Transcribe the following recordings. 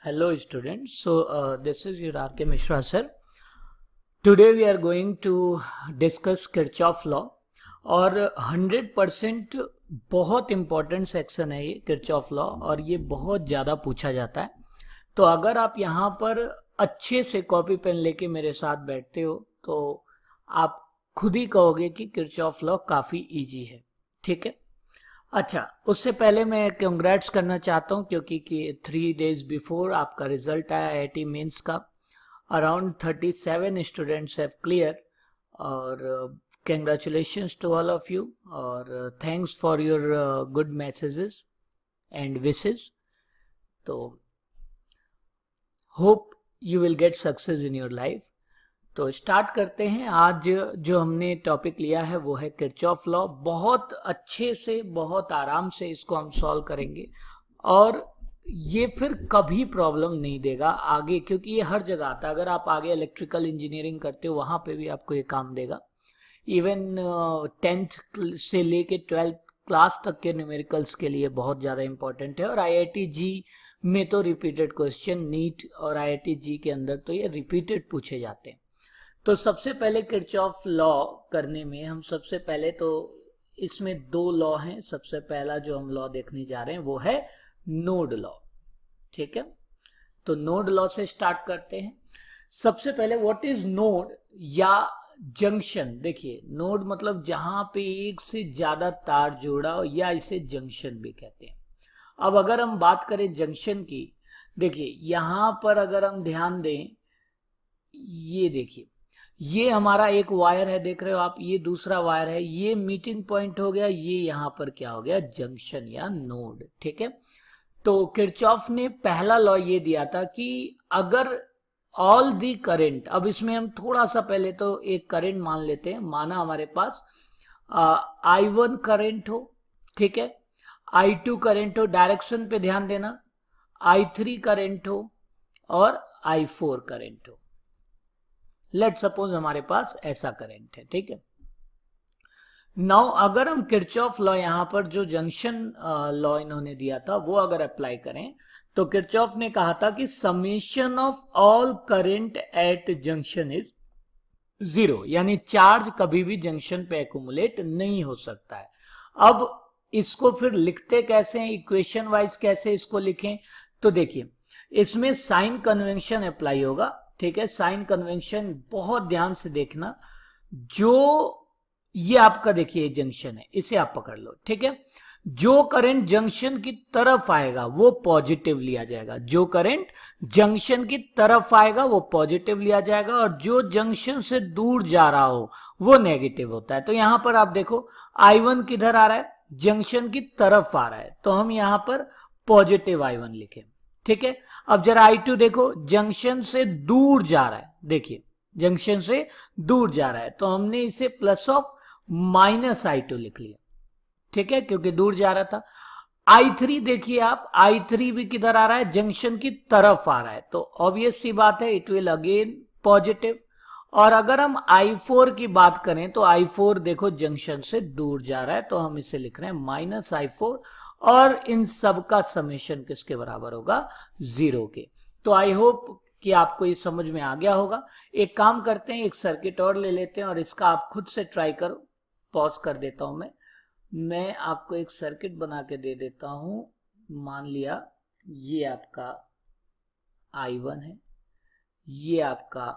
Hello students, this is your R.K. Mishra sir. Today we are going to discuss Kirchhoff law और 100% बहुत important section है ये Kirchhoff law और ये बहुत ज़्यादा पूछा जाता है। तो अगर आप यहाँ पर अच्छे से कॉपी पेन लेके मेरे साथ बैठते हो तो आप खुद ही कहोगे कि किरचॉफ लॉ काफ़ी इजी है। ठीक है, अच्छा उससे पहले मैं कंग्रेट्स करना चाहता हूँ क्योंकि 3 days बिफोर आपका रिजल्ट आया IIT मेंस का। अराउंड 37 स्टूडेंट्स हैव क्लियर और congratulations to all of you और thanks for your good messages and wishes. तो hope you will get success in your life. तो स्टार्ट करते हैं। आज जो हमने टॉपिक लिया है वो है किरचॉफ लॉ। बहुत अच्छे से बहुत आराम से इसको हम सॉल्व करेंगे और ये फिर कभी प्रॉब्लम नहीं देगा आगे, क्योंकि ये हर जगह आता है। अगर आप आगे इलेक्ट्रिकल इंजीनियरिंग करते हो वहाँ पे भी आपको ये काम देगा। इवन 10th से लेके 12th क्लास तक के न्यूमेरिकल्स के लिए बहुत ज़्यादा इंपॉर्टेंट है। और IIT जी में तो रिपीटेड क्वेश्चन, नीट और IIT जी के अंदर तो ये रिपीटेड पूछे जाते हैं। तो सबसे पहले किरचॉफ लॉ करने में हम सबसे पहले तो इसमें 2 लॉ हैं। सबसे पहला जो हम लॉ देखने जा रहे हैं वो है नोड लॉ। ठीक है, तो नोड लॉ से स्टार्ट करते हैं। सबसे पहले व्हाट इज नोड या जंक्शन। देखिए नोड मतलब जहां पे एक से ज्यादा तार जोड़ा हो, या इसे जंक्शन भी कहते हैं। अब अगर हम बात करें जंक्शन की, देखिए यहां पर अगर हम ध्यान दें, ये देखिए ये हमारा एक वायर है, देख रहे हो आप, ये दूसरा वायर है, ये मीटिंग पॉइंट हो गया, ये यहां पर क्या हो गया, जंक्शन या नोड। ठीक है, तो किरचॉफ ने पहला लॉ ये दिया था कि अगर ऑल दी करंट, अब इसमें हम थोड़ा सा पहले तो एक करंट मान लेते हैं। माना हमारे पास I1 करंट हो, ठीक है, I2 करंट हो, डायरेक्शन पे ध्यान देना, I3 करंट हो और I4 करंट हो। लेट सपोज हमारे पास ऐसा करंट है। ठीक है, नाउ अगर हम किरचॉफ लॉ यहाँ पर जो जंक्शन लॉ इन्होंने दिया था वो अगर अप्लाई करें तो किरचॉफ ने कहा था कि summation of all current eight junction is 0, यानी चार्ज कभी भी जंक्शन पे एक्यूमुलेट नहीं हो सकता है। अब इसको फिर लिखते कैसे हैं, इक्वेशन वाइज कैसे इसको लिखें, तो देखिए इसमें साइन कन्वेंशन अप्लाई होगा। ठीक है, साइन कन्वेंशन बहुत ध्यान से देखना। जो ये आपका देखिए जंक्शन है, इसे आप पकड़ लो। ठीक है, जो करंट जंक्शन की तरफ आएगा वो पॉजिटिव लिया जाएगा, जो करंट जंक्शन की तरफ आएगा वो पॉजिटिव लिया जाएगा, और जो जंक्शन से दूर जा रहा हो वो नेगेटिव होता है। तो यहां पर आप देखो I1 किधर आ रहा है, जंक्शन की तरफ आ रहा है, तो हम यहां पर पॉजिटिव I1 लिखें। ठीक है, अब जरा I2 देखो, जंक्शन से दूर जा रहा है, देखिए जंक्शन से दूर जा रहा है, तो हमने इसे प्लस ऑफ माइनस I2 लिख लिया। ठीक है, क्योंकि दूर जा रहा था। I3 देखिए आप, I3 भी किधर आ रहा है, जंक्शन की तरफ आ रहा है, तो ऑब्वियस सी बात है इट विल अगेन पॉजिटिव। और अगर हम I4 की बात करें तो I4 देखो जंक्शन से दूर जा रहा है, तो हम इसे लिख रहे हैं माइनस I4, और इन सब का समेशन किसके बराबर होगा, 0 के। तो आई होप कि आपको ये समझ में आ गया होगा। एक काम करते हैं, एक सर्किट और ले लेते हैं और इसका आप खुद से ट्राई करो। पॉज कर देता हूं मैं आपको एक सर्किट बना के दे देता हूं। मान लिया ये आपका I1 है, ये आपका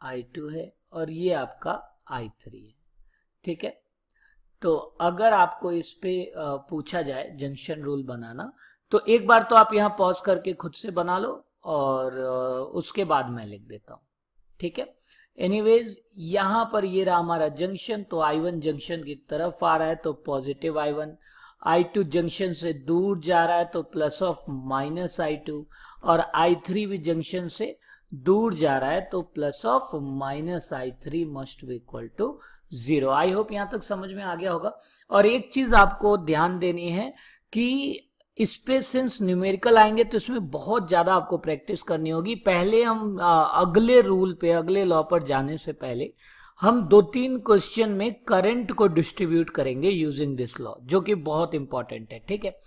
I2 है और ये आपका I3 है। ठीक है, तो अगर आपको इस पे पूछा जाए जंक्शन रूल बनाना, तो एक बार तो आप यहाँ पॉज करके खुद से बना लो और उसके बाद मैं लिख देता हूं। ठीक है, एनीवेज यहां पर ये रहा हमारा जंक्शन, तो I1 जंक्शन की तरफ आ रहा है तो पॉजिटिव I1, I2 जंक्शन से दूर जा रहा है तो प्लस ऑफ माइनस I2, और I3 भी जंक्शन से दूर जा रहा है तो plus of minus I3 must be equal to 0। I hope यहां तक समझ में आ गया होगा। और एक चीज आपको ध्यान देनी है कि इस पे सिंस न्यूमेरिकल आएंगे तो इसमें बहुत ज्यादा आपको प्रैक्टिस करनी होगी। पहले हम अगले रूल पे, अगले लॉ पर जाने से पहले हम 2-3 क्वेश्चन में करंट को डिस्ट्रीब्यूट करेंगे यूजिंग दिस लॉ, जो कि बहुत इंपॉर्टेंट है। ठीक है,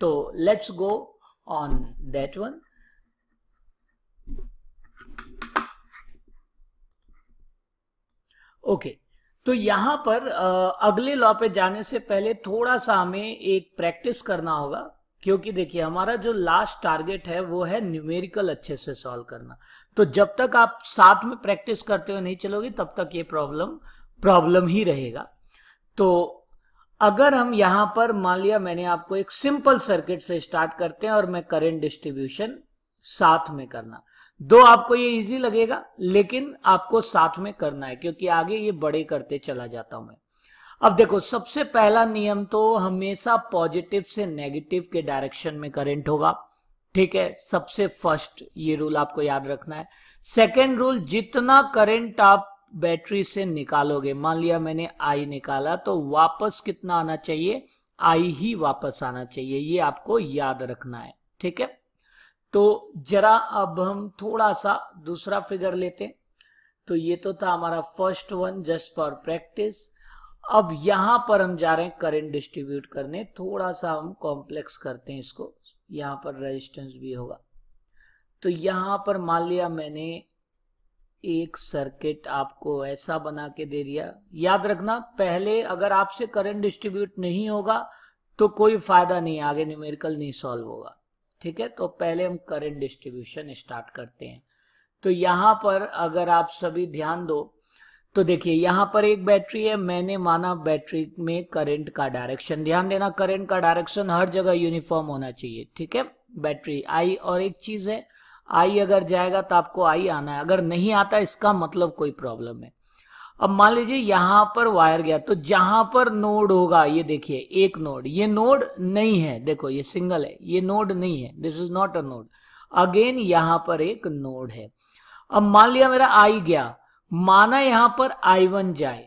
तो let's go on that one. Okay, तो यहाँ पर अगले लॉ पे जाने से पहले थोड़ा सा हमें एक प्रैक्टिस करना होगा, क्योंकि देखिए हमारा जो लास्ट टारगेट है वो है न्यूमेरिकल अच्छे से सॉल्व करना। तो जब तक आप साथ में प्रैक्टिस करते हुए नहीं चलोगे तब तक ये प्रॉब्लम ही रहेगा। तो अगर हम यहां पर मान लिया मैंने आपको एक सिंपल सर्किट से स्टार्ट करते हैं और मैं करंट डिस्ट्रीब्यूशन साथ में करना, दो आपको ये इजी लगेगा लेकिन आपको साथ में करना है, क्योंकि आगे ये बड़े करते चला जाता हूं मैं। अब देखो, सबसे पहला नियम तो हमेशा पॉजिटिव से नेगेटिव के डायरेक्शन में करंट होगा, ठीक है। सबसे फर्स्ट ये रूल आपको याद रखना है। सेकेंड रूल, जितना करंट आप बैटरी से निकालोगे, मान लिया मैंने आई निकाला, तो वापस कितना आना चाहिए, आई ही वापस आना चाहिए, ये आपको याद रखना है, ठीक है। तो जरा अब हम थोड़ा सा दूसरा फिगर लेते हैं। तो ये तो था हमारा first one, just for practice. अब यहां पर हम जा रहे हैं करंट डिस्ट्रीब्यूट करने, थोड़ा सा हम कॉम्प्लेक्स करते हैं इसको, यहां पर रेजिस्टेंस भी होगा। तो यहां पर मान लिया मैंने एक सर्किट आपको ऐसा बना के दे दिया। याद रखना, पहले अगर आपसे करंट डिस्ट्रीब्यूट नहीं होगा तो कोई फायदा नहीं, आगे न्यूमेरिकल नहीं सॉल्व होगा, ठीक है। तो पहले हम करंट डिस्ट्रीब्यूशन स्टार्ट करते हैं। तो यहां पर अगर आप सभी ध्यान दो तो देखिए यहां पर एक बैटरी है, मैंने माना बैटरी में करंट का डायरेक्शन, ध्यान देना करंट का डायरेक्शन हर जगह यूनिफॉर्म होना चाहिए, ठीक है। बैटरी आई, और एक चीज है, आई अगर जाएगा तो आपको आई आना है, अगर नहीं आता इसका मतलब कोई प्रॉब्लम है। अब मान लीजिए यहां पर वायर गया, तो जहां पर नोड होगा, ये देखिए एक नोड, ये नोड नहीं है, देखो ये सिंगल है, ये नोड नहीं है, this is not a node. Again यहां पर एक नोड है। अब मान लिया मेरा आई गया, माना यहां पर I1 जाए,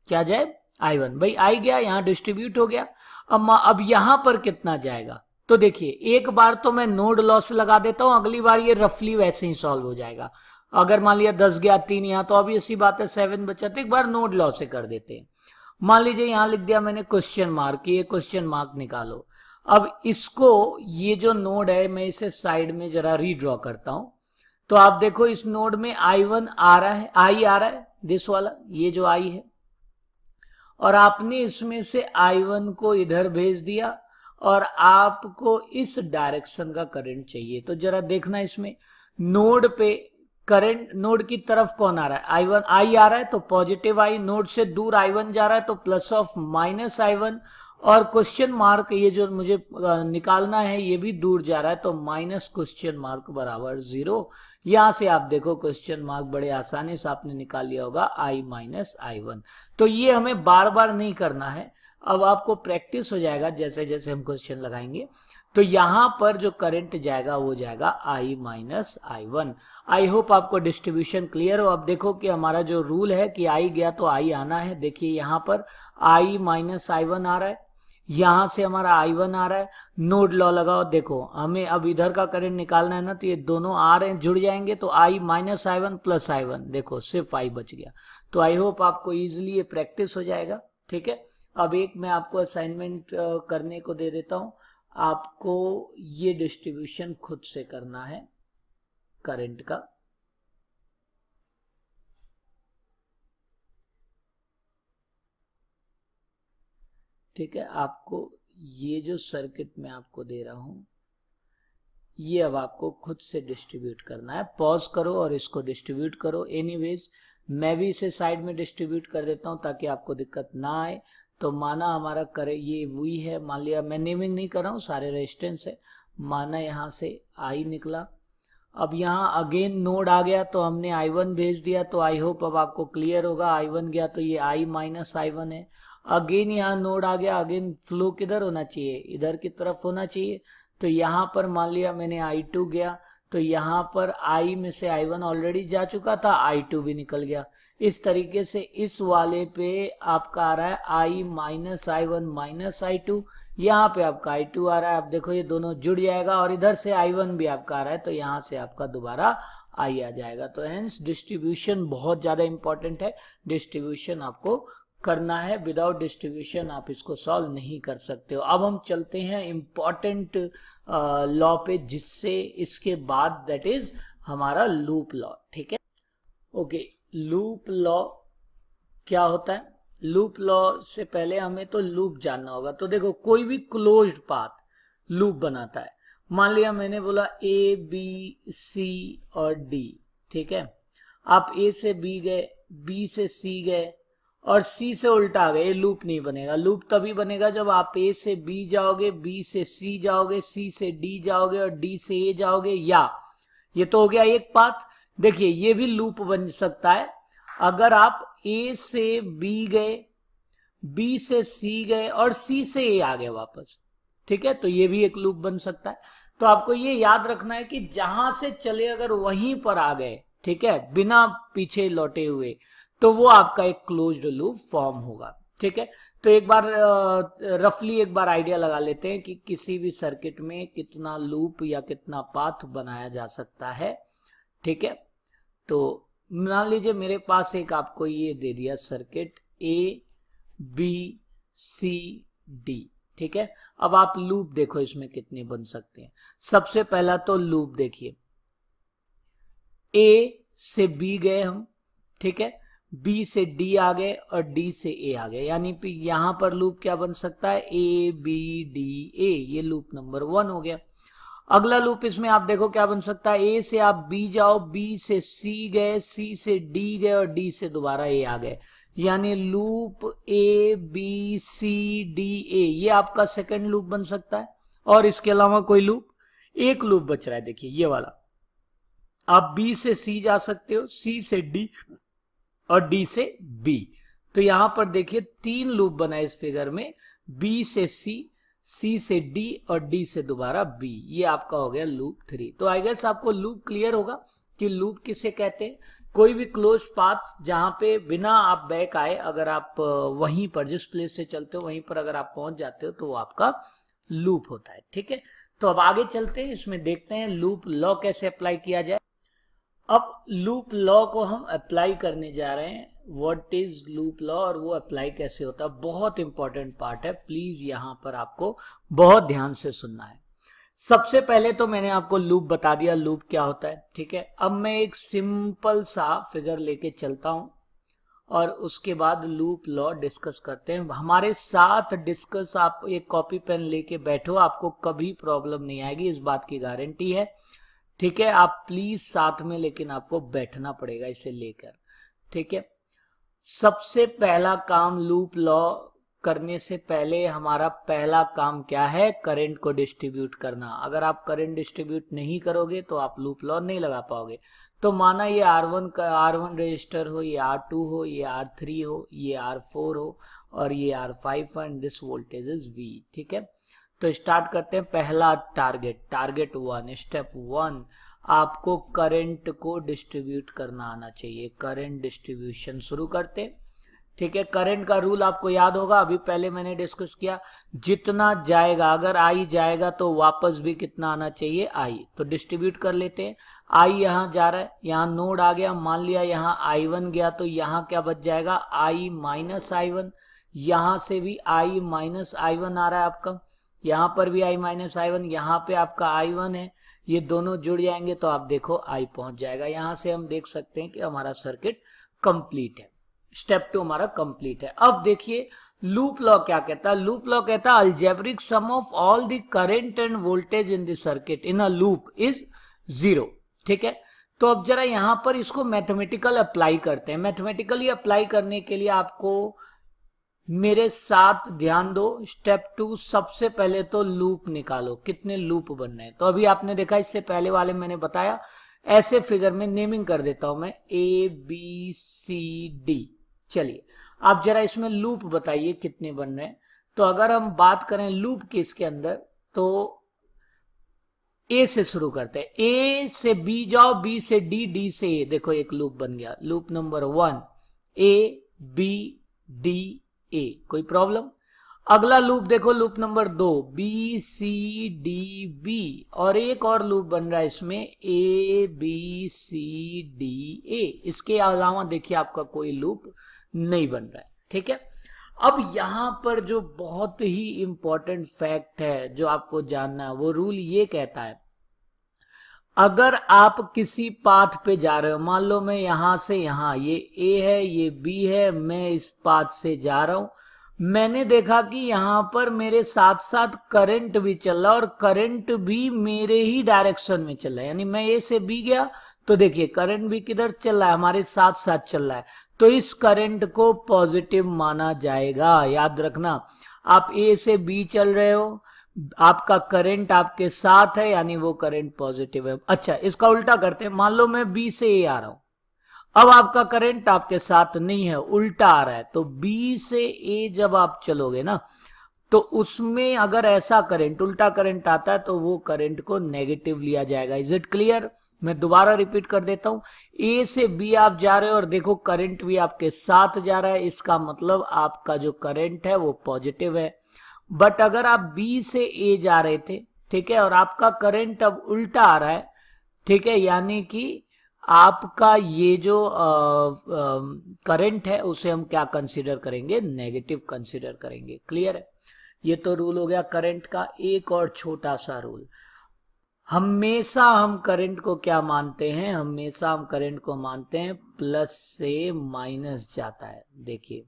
क्या जाए, I1, भाई आई गया, यहां डिस्ट्रीब्यूट हो गया। अब यहां पर कितना जाएगा, तो देखिए एक बार तो मैं नोड लॉस लगा देता हूं, अगली बार ये रफली वैसे ही सॉल्व हो जाएगा। अगर मान लिया 10 गया 3 यहां, तो अभी ऐसी बात है 7 बचा, तो एक बार नोड लॉस से कर देते हैं। मान लीजिए यहां लिख दिया मैंने क्वेश्चन मार्क, ये क्वेश्चन मार्क निकालो। अब इसको, ये जो नोड है, मैं इसे साइड में जरा रीड्रॉ करता हूं। तो आप देखो इस नोड में I1 आ रहा है, आई आ रहा है, दिस वाला, ये जो आई है, और आपने इसमें से I1 को इधर भेज दिया और आपको इस डायरेक्शन का करंट चाहिए। तो जरा देखना इसमें नोड पे करंट, नोड की तरफ कौन आ रहा है, I1, आई आ रहा है तो पॉजिटिव आई, नोड से दूर I1 जा रहा है तो प्लस ऑफ माइनस I1, और क्वेश्चन मार्क ये जो मुझे निकालना है ये भी दूर जा रहा है, तो माइनस क्वेश्चन मार्क बराबर 0। यहां से आप देखो क्वेश्चन मार्क बड़े आसानी से आपने निकाल लिया होगा, I माइनस I1। तो ये हमें बार बार नहीं करना है, अब आपको प्रैक्टिस हो जाएगा जैसे जैसे हम क्वेश्चन लगाएंगे। तो यहां पर जो करंट जाएगा वो जाएगा I minus I1। I hope आपको डिस्ट्रीब्यूशन क्लियर हो। अब देखो कि हमारा जो रूल है कि I गया तो I आना है, देखिए यहां पर I माइनस I1 आ रहा है, यहां से हमारा I1 आ रहा है, नोड लॉ लगाओ, देखो हमें अब इधर का करंट निकालना है ना, तो ये दोनों आ रहे हैं, जुड़ जाएंगे, तो I minus I1 plus I1, देखो सिर्फ I बच गया। तो आई होप आपको इजिली ये प्रैक्टिस हो जाएगा, ठीक है। अब एक मैं आपको असाइनमेंट करने को दे देता हूं, आपको ये डिस्ट्रीब्यूशन खुद से करना है करंट का। ठीक है, आपको ये जो सर्किट मैं आपको दे रहा हूं ये अब आपको खुद से डिस्ट्रीब्यूट करना है। पॉज करो और इसको डिस्ट्रीब्यूट करो। एनीवेज मैं भी इसे साइड में डिस्ट्रीब्यूट कर देता हूं ताकि आपको दिक्कत ना आए। तो माना हमारा करे ये वही है, मान लिया मैं नेमिंग नहीं कर रहा हूँ, सारे रेजिस्टेंस है। माना यहाँ से आई निकला, अब यहाँ अगेन नोड आ गया तो हमने I1 भेज दिया। तो आई होप अब आपको क्लियर होगा, I1 गया तो ये I माइनस I1 है। अगेन यहाँ नोड आ गया, अगेन फ्लो किधर होना चाहिए, इधर की तरफ होना चाहिए। तो यहाँ पर मान लिया मैंने I2 गया तो यहाँ पर I में से I1 ऑलरेडी जा चुका था, I2 भी निकल गया। इस तरीके से इस वाले पे आपका आ रहा है I minus I1 minus I2, यहाँ पे आपका I2 आ रहा है। आप देखो ये दोनों जुड़ जाएगा और इधर से I1 भी आपका आ रहा है, तो यहाँ से आपका दोबारा I आ जाएगा। तो हेंस डिस्ट्रीब्यूशन बहुत ज्यादा इंपॉर्टेंट है, डिस्ट्रीब्यूशन आपको करना है, विदाउट डिस्ट्रीब्यूशन आप इसको सॉल्व नहीं कर सकते हो। अब हम चलते हैं इंपॉर्टेंट लॉ पे, जिससे इसके बाद दैट इज हमारा लूप लॉ, ठीक है। ओके, लूप लॉ क्या होता है, लूप लॉ से पहले हमें तो लूप जानना होगा। तो देखो कोई भी क्लोज्ड पाथ लूप बनाता है। मान लिया मैंने बोला ए बी सी और डी, ठीक है। आप ए से बी गए, बी से सी गए और सी से उल्टा आ गए, ये लूप नहीं बनेगा। लूप तभी बनेगा जब आप ए से बी जाओगे, बी से सी जाओगे, सी से डी जाओगे और डी से ए जाओगे। या ये तो हो गया एक पाथ। देखिए ये भी लूप बन सकता है अगर आप ए से बी गए, बी से सी गए और सी से ए आ गए वापस, ठीक है। तो ये भी एक लूप बन सकता है। तो आपको ये याद रखना है कि जहां से चले अगर वहीं पर आ गए, ठीक है, बिना पीछे लौटे हुए, तो वो आपका एक क्लोज्ड लूप फॉर्म होगा, ठीक है। तो एक बार रफली एक बार आइडिया लगा लेते हैं कि किसी भी सर्किट में कितना लूप या कितना पाथ बनाया जा सकता है, ठीक है। तो मान लीजिए मेरे पास एक आपको ये दे दिया circuit A B C D, ठीक है। अब आप लूप देखो इसमें कितने बन सकते हैं। सबसे पहला तो लूप देखिए, ए से बी गए हम, ठीक है, बी से डी आ गए और डी से ए आ गए, यानी यहां पर लूप क्या बन सकता है, ए बी डी ए, ये लूप नंबर 1 हो गया। अगला लूप इसमें आप देखो क्या बन सकता है, ए से आप बी जाओ, बी से सी गए, सी से डी गए और डी से दोबारा ए आ गए, यानी loop A B C D A, ये आपका सेकंड लूप बन सकता है। और इसके अलावा कोई लूप, एक लूप बच रहा है, देखिए ये वाला, आप बी से सी जा सकते हो, सी से डी और डी से बी। तो यहां पर देखिए 3 लूप बना इस फिगर में, बी से सी से डी और डी से दोबारा बी, ये आपका हो गया लूप 3। तो आई गेस आपको लूप क्लियर होगा कि लूप किसे कहते हैं। कोई भी क्लोज पाथ जहां पे बिना आप बैक आए, अगर आप वहीं पर जिस प्लेस से चलते हो वहीं पर अगर आप पहुंच जाते हो तो वो आपका लूप होता है, ठीक है। तो अब आगे चलते हैं, इसमें देखते हैं लूप लॉ कैसे अप्लाई किया जाए। अब लूप लॉ को हम अप्लाई करने जा रहे हैं, व्हाट इज लूप लॉ और वो अप्लाई कैसे होता है, बहुत इंपॉर्टेंट पार्ट है, प्लीज यहां पर आपको बहुत ध्यान से सुनना है। सबसे पहले तो मैंने आपको लूप बता दिया, लूप क्या होता है, ठीक है। अब मैं एक सिंपल सा फिगर लेके चलता हूं और उसके बाद लूप लॉ डिस्कस करते हैं। हमारे साथ डिस्कस, आप एक कॉपी पेन लेके बैठो, आपको कभी प्रॉब्लम नहीं आएगी, इस बात की गारंटी है, ठीक है। आप प्लीज साथ में, लेकिन आपको बैठना पड़ेगा इसे लेकर, ठीक है। सबसे पहला काम लूप लॉ करने से पहले हमारा पहला काम क्या है, करंट को डिस्ट्रीब्यूट करना। अगर आप करंट डिस्ट्रीब्यूट नहीं करोगे तो आप लूप लॉ नहीं लगा पाओगे। तो माना ये R1 रजिस्टर हो, ये R2 हो, ये R3 हो, ये R4 हो और ये R5 and this voltage is V, ठीक है। तो स्टार्ट करते हैं। पहला टारगेट 1, स्टेप 1, आपको करंट को डिस्ट्रीब्यूट करना आना चाहिए। करंट डिस्ट्रीब्यूशन शुरू करते, ठीक है। करंट का रूल आपको याद होगा, अभी पहले मैंने डिस्कस किया, जितना जाएगा, अगर आई जाएगा तो वापस भी कितना आना चाहिए, आई। तो डिस्ट्रीब्यूट कर लेते हैं। आई यहां जा रहा है, यहां नोड आ गया, मान लिया यहां I1 गया तो यहां क्या बच जाएगा, I माइनस I1। यहां से भी I माइनस I1 आ रहा है आपका, यहां पर भी I माइनस I1, यहां पे आपका I1 है, ये दोनों जुड़ जाएंगे तो आप देखो I पहुंच जाएगा। यहां से हम देख सकते हैं कि हमारा सर्किट कंप्लीट है, स्टेप 2 हमारा कंप्लीट है। अब देखिए लूप लॉ क्या कहता है, लूप लॉ कहता है algebraic sum of all the current and voltage in the circuit in a loop is 0, ठीक है। तो अब जरा यहां पर इसको मैथमेटिकल अप्लाई करते हैं। मैथमेटिकली अप्लाई करने के लिए आपको मेरे साथ ध्यान दो। स्टेप 2, सबसे पहले तो लूप निकालो, कितने लूप बन रहे हैं। तो अभी आपने देखा, इससे पहले वाले मैंने बताया, ऐसे फिगर में नेमिंग कर देता हूं मैं, ABCD। चलिए आप जरा इसमें लूप बताइए कितने बन रहे हैं। तो अगर हम बात करें लूप की इसके अंदर, तो ए से शुरू करते हैं, ए से बी जाओ, बी से डी, डी से ए, देखो एक लूप बन गया, लूप नंबर 1, ABD ए, कोई प्रॉब्लम। अगला लूप देखो, लूप नंबर 2, BCDB, और एक और लूप बन रहा है इसमें ABCDA। इसके अलावा देखिए आपका कोई लूप नहीं बन रहा है, ठीक है। अब यहां पर जो बहुत ही इंपॉर्टेंट फैक्ट है जो आपको जानना है, वो रूल ये कहता है, अगर आप किसी पाथ पे जा रहे हो, मान लो मैं यहां से यहां, ये ए है ये बी है, मैं इस पाथ से जा रहा हूं, मैंने देखा कि यहां पर मेरे साथ साथ करंट भी चल रहा है और करंट भी मेरे ही डायरेक्शन में चल रहा है, यानी मैं ए से बी गया तो देखिए करंट भी किधर चल रहा है, हमारे साथ साथ चल रहा है, तो इस करंट को पॉजिटिव माना जाएगा। याद रखना, आप ए से बी चल रहे हो, आपका करंट आपके साथ है, यानी वो करंट पॉजिटिव है। अच्छा, इसका उल्टा करते हैं, मान लो मैं बी से ए आ रहा हूं, अब आपका करंट आपके साथ नहीं है, उल्टा आ रहा है, तो बी से ए जब आप चलोगे ना, तो उसमें अगर ऐसा करंट, उल्टा करंट आता है, तो वो करंट को नेगेटिव लिया जाएगा। Is it clear? मैं दोबारा रिपीट कर देता हूं, ए से बी आप जा रहे हो और देखो करंट भी आपके साथ जा रहा है, इसका मतलब आपका जो करंट है वो पॉजिटिव है। बट अगर आप बी से ए जा रहे थे, ठीक है, और आपका करंट अब उल्टा आ रहा है, ठीक है, यानी कि आपका ये जो करंट है उसे हम क्या कंसीडर करेंगे? नेगेटिव कंसीडर करेंगे। क्लियर है? ये तो रूल हो गया करंट का। एक और छोटा सा रूल, हमेशा हम करंट को क्या मानते हैं? हमेशा हम करंट को मानते हैं प्लस से माइनस जाता है। देखिए,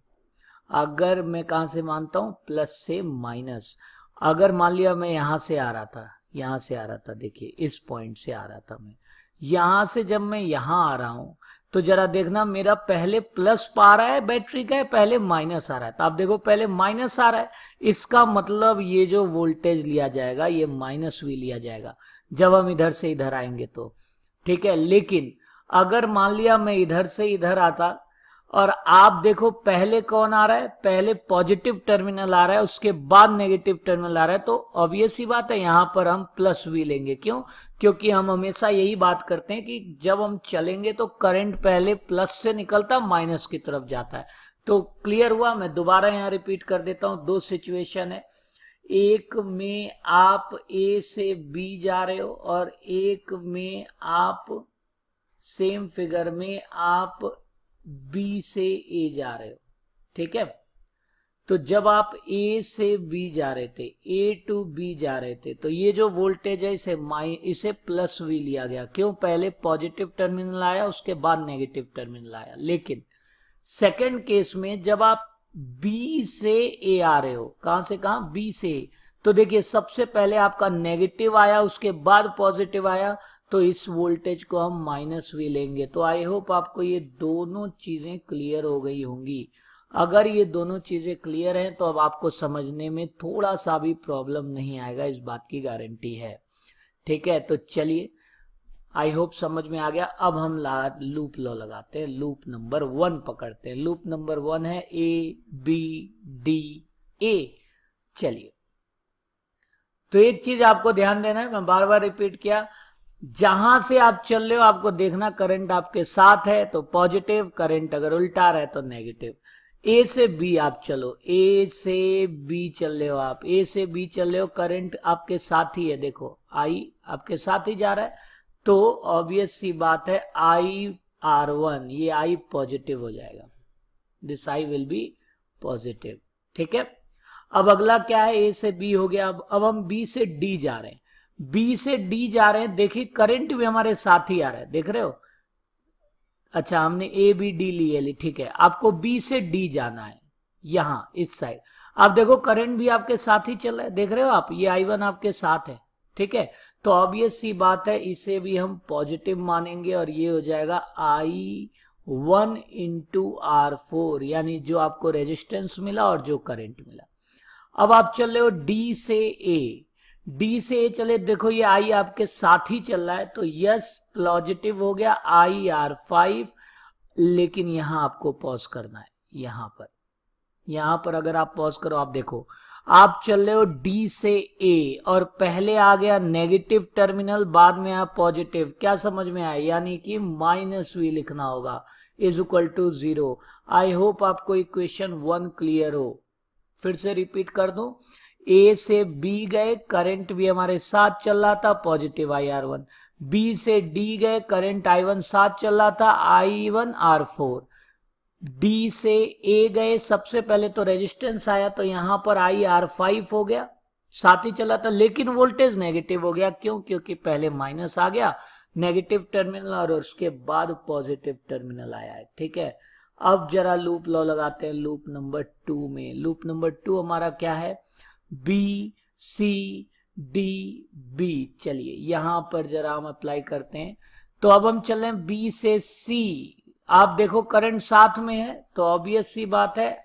अगर मैं कहां से मानता हूं? प्लस से माइनस। अगर मान लिया मैं यहां से आ रहा था, यहां से आ रहा था, देखिए इस पॉइंट से आ रहा था मैं, यहां से जब मैं यहां आ रहा हूं तो जरा देखना, मेरा पहले प्लस पा रहा है बैटरी का, पहले माइनस आ रहा है। तो आप देखो पहले माइनस आ रहा है, इसका मतलब ये जो वोल्टेज लिया जाएगा ये माइनस भी लिया जाएगा जब हम इधर से इधर आएंगे तो, ठीक है। लेकिन अगर मान लिया मैं इधर से इधर आता और आप देखो पहले कौन आ रहा है? पहले पॉजिटिव टर्मिनल आ रहा है, उसके बाद नेगेटिव टर्मिनल आ रहा है, तो ऑब्वियस सी बात है यहां पर हम प्लस वी लेंगे। क्यों? क्योंकि हम हमेशा यही बात करते हैं कि जब हम चलेंगे तो करंट पहले प्लस से निकलता माइनस की तरफ जाता है। तो क्लियर हुआ? मैं दोबारा यहां रिपीट कर देता हूं। दो सिचुएशन है, एक में आप ए से बी जा रहे हो और एक में आप सेम फिगर में आप बी से ए जा रहे हो, ठीक है। तो जब आप ए से बी जा रहे थे, ए टू बी जा रहे थे, तो ये जो वोल्टेज है इसे प्लस वी लिया गया। क्यों? पहले पॉजिटिव टर्मिनल आया, उसके बाद नेगेटिव टर्मिनल आया। लेकिन सेकंड केस में जब आप बी से ए आ रहे हो, कहां से कहां? बी से ए, तो देखिए सबसे पहले आपका नेगेटिव आया, उसके बाद पॉजिटिव आया, तो इस वोल्टेज को हम माइनस वी लेंगे। तो आई होप आपको ये दोनों चीजें क्लियर हो गई होंगी। अगर ये दोनों चीजें क्लियर हैं तो अब आपको समझने में थोड़ा सा भी प्रॉब्लम नहीं आएगा, इस बात की गारंटी है, ठीक है। तो चलिए, आई होप समझ में आ गया। अब हम लूप लॉ लगाते हैं, लूप नंबर 1 पकड़ते हैं। लूप नंबर 1 है ए बी डी ए। चलिए, तो एक चीज आपको ध्यान देना है, मैं बार बार रिपीट किया, जहां से आप चल रहे हो आपको देखना करंट आपके साथ है तो पॉजिटिव, करंट अगर उल्टा रहा है तो नेगेटिव। ए से बी आप चलो, ए से बी चल रहे हो आप, ए से बी चल रहे हो, करंट आपके साथ ही है, देखो आई आपके साथ ही जा रहा है, तो ऑब्वियस सी बात है आई R1, ये आई पॉजिटिव हो जाएगा, this I will be positive, ठीक है। अब अगला क्या है? ए से बी हो गया। अब हम बी से डी जा रहे हैं, बी से डी जा रहे हैं, देखिए करंट भी हमारे साथ ही आ रहा है, देख रहे हो। अच्छा, हमने ए बी डी लिए ली, ठीक है। आपको बी से डी जाना है, यहां इस साइड। आप देखो करंट भी आपके साथ ही चल रहा है, देख रहे हो आप, ये I1 आपके साथ है, ठीक है। तो ऑब्वियस सी बात है इसे भी हम पॉजिटिव मानेंगे और ये हो जाएगा I1 इंटू R4, यानी जो आपको रेजिस्टेंस मिला और जो करंट मिला। अब आप चल रहे हो डी से ए, डी से ए चले, देखो ये आई आपके साथ ही चल रहा है, तो यस पॉजिटिव हो गया IR5। लेकिन यहां आपको पॉज करना है, यहां पर अगर आप पॉज करो, आप देखो आप चल रहे हो डी से ए और पहले आ गया नेगेटिव टर्मिनल, बाद में आया पॉजिटिव। क्या समझ में आया? यानी कि माइनस वी लिखना होगा, is equal to 0। I hope आपको इक्वेशन 1 क्लियर हो। फिर से रिपीट कर दूं, ए से बी गए, करंट भी हमारे साथ चल रहा था, पॉजिटिव IR1। बी से डी गए, करंट I1 साथ चल रहा था, I1 R4। डी से ए गए, सबसे पहले तो रेजिस्टेंस आया, तो यहां पर IR5 हो गया, साथ ही चला था, लेकिन वोल्टेज नेगेटिव हो गया। क्यों? क्योंकि पहले माइनस आ गया, नेगेटिव टर्मिनल और उसके बाद पॉजिटिव टर्मिनल आया है, ठीक है। अब जरा लूप लॉ लगाते हैं लूप नंबर 2 में। लूप नंबर 2 हमारा क्या है, बी सी डी बी। चलिए यहां पर जरा हम अप्लाई करते हैं। तो अब हम चल रहे हैं बी से सी। आप देखो करंट साथ में है तो ऑब्वियस सी बात है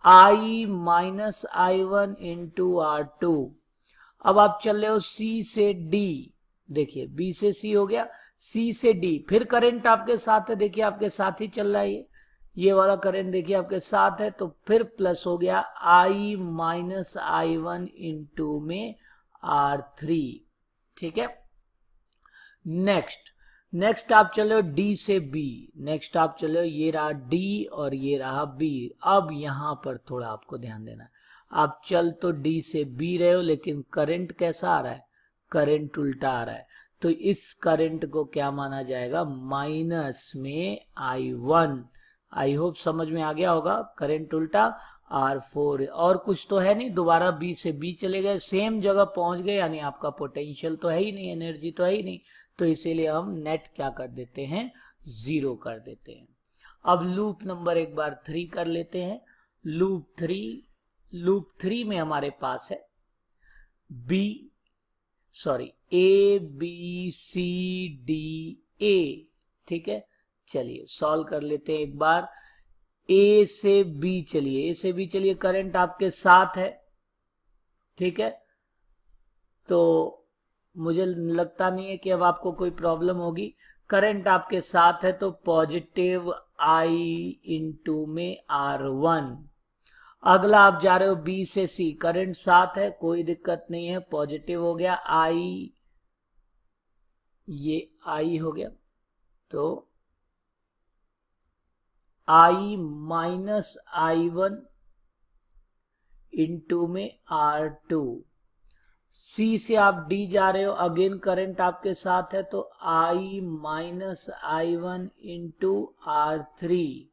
I minus I1 into R2। अब आप चल रहे हो सी से डी, देखिए बी से सी हो गया, सी से डी, फिर करंट आपके साथ है, देखिए आपके साथ ही चल रहा है ये वाला करंट देखिए आपके साथ है, तो फिर प्लस हो गया I माइनस I1 इंटू में R3, ठीक है। नेक्स्ट आप चलो डी से बी, नेक्स्ट आप चलो ये रहा डी और ये रहा बी। अब यहां पर थोड़ा आपको ध्यान देना, आप चल तो डी से बी रहे हो लेकिन करंट कैसा आ रहा है, करंट उल्टा आ रहा है, तो इस करंट को क्या माना जाएगा, माइनस में I1। आई होप समझ में आ गया होगा, करंट उल्टा R4, और कुछ तो है नहीं, दोबारा बी से बी चले गए, सेम जगह पहुंच गए, यानी आपका पोटेंशियल तो है ही नहीं, एनर्जी तो है ही नहीं, तो इसीलिए हम नेट क्या कर देते हैं, 0 कर देते हैं। अब लूप नंबर एक बार 3 कर लेते हैं। लूप 3 में हमारे पास है A B C D A, ठीक है। चलिए सॉल्व कर लेते हैं एक बार। A से B चलिए, करंट आपके साथ है, ठीक है, तो मुझे लगता नहीं है कि अब आपको कोई प्रॉब्लम होगी। करंट आपके साथ है तो पॉजिटिव I इंटू में R1। अगला आप जा रहे हो B से C, करंट साथ है, कोई दिक्कत नहीं है, पॉजिटिव हो गया I, ये I हो गया, तो I माइनस I1 इंटू में R2। C से आप D जा रहे हो, अगेन करंट आपके साथ है, तो I minus I1 into R3।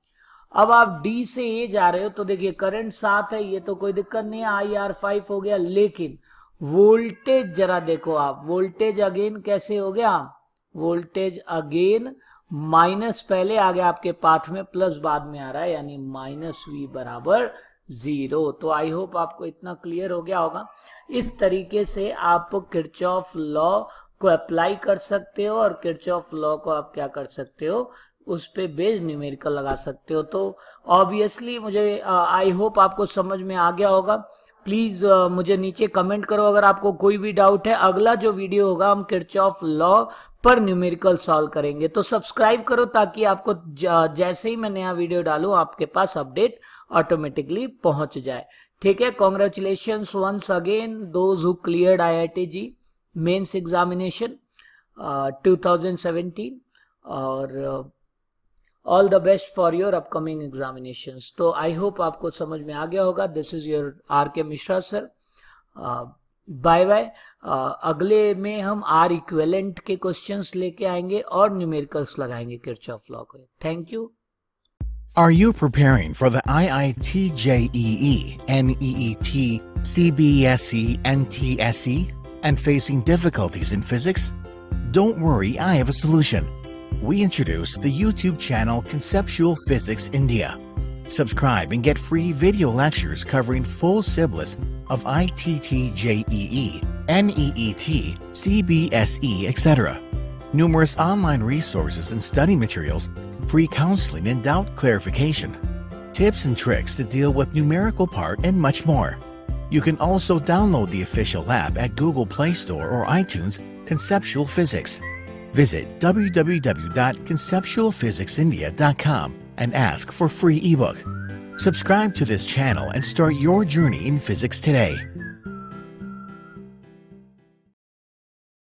अब आप D से A जा रहे हो तो देखिए करंट साथ है, ये तो कोई दिक्कत नहीं है, IR5 हो गया, लेकिन वोल्टेज जरा देखो आप, वोल्टेज अगेन कैसे हो गया, वोल्टेज अगेन माइनस पहले आ गया आपके पाथ में, प्लस बाद में आ रहा है, यानी माइनस V बराबर 0। तो आई होप आपको इतना क्लियर हो गया होगा। इस तरीके से आप किरचॉफ लॉ को अप्लाई कर सकते हो और किरचॉफ लॉ को आप क्या कर सकते हो, उस पे बेस्ड न्यूमेरिकल लगा सकते हो। तो ऑब्वियसली मुझे आई होप आपको समझ में आ गया होगा। प्लीज मुझे नीचे कमेंट करो अगर आपको कोई भी डाउट है। अगला जो वीडियो होगा हम किरचॉफ लॉ पर न्यूमेरिकल सॉल्व करेंगे, तो सब्सक्राइब करो ताकि आपको जैसे ही मैं नया वीडियो डालूं आपके पास अपडेट ऑटोमेटिकली पहुंच जाए, ठीक है। Congratulations once again those who cleared IIT-JEE mains examination 2017 और all the best for your upcoming examinations. तो आई होप आपको समझ में आ गया होगा। This is your RK Mishra sir, bye bye. अगले में हम R इक्विवेलेंट के क्वेश्चंस लेके आएंगे और न्यूमेरिकल्स लगाएंगे किरचॉफ लॉ को। Thank you. Are you preparing for the IIT-JEE, NEET, CBSE, NTSE, and facing difficulties in physics? Don't worry, I have a solution. We introduced the YouTube channel Conceptual Physics India. Subscribe and get free video lectures covering full syllabus of IIT-JEE, NEET, CBSE, etc. Numerous online resources and study materials, free counseling and doubt clarification, tips and tricks to deal with numerical part, and much more. You can also download the official app at Google Play Store or iTunes, Conceptual Physics. Visit www.conceptualphysicsindia.com and ask for free ebook. Subscribe to this channel and start your journey in physics today.